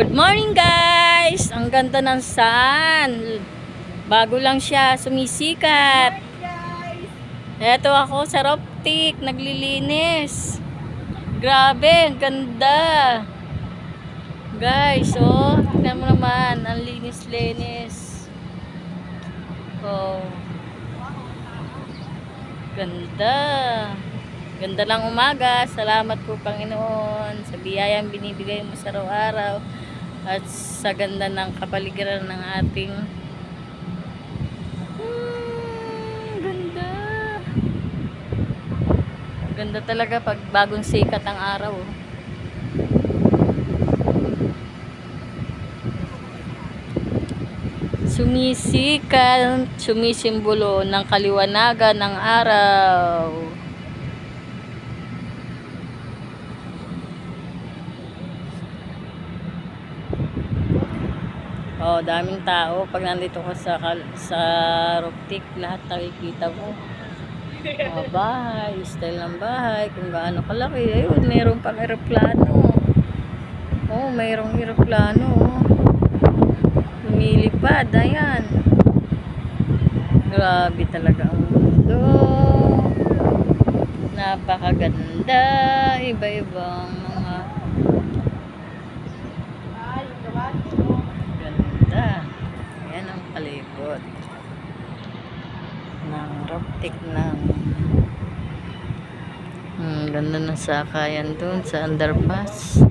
Good morning guys! Ang ganda ng sun. Bago lang siya sumisikat. Eto ako sa Roptik, naglilinis. Grabe, ang ganda. Guys, oh, tignan mo naman, ang linis-linis. Oh. Ganda. Ganda ng umaga. Salamat po Panginoon sa biyayang binibigay mo sa araw-araw at sa ganda ng kapaligiran ng ating ganda. Ganda talaga pag bagong sikat ang araw. Sumisikat, sumisimbolo ng kaliwanagan ng araw. Oh, daming tao pag nandito ko sa Roptik, lahat nakikita mo. Mga bahay, style ng bahay, kung gaano kalaki. Ayun, mayroon pang eroplano. Oh, mayroong eroplano. Lumilipad, ayan. Grabe talaga ang mundo. Napakaganda. Iba-ibang mga ganda. Ayan ang palibot ng Roptik ng ganda ng sakayan dun sa underpass.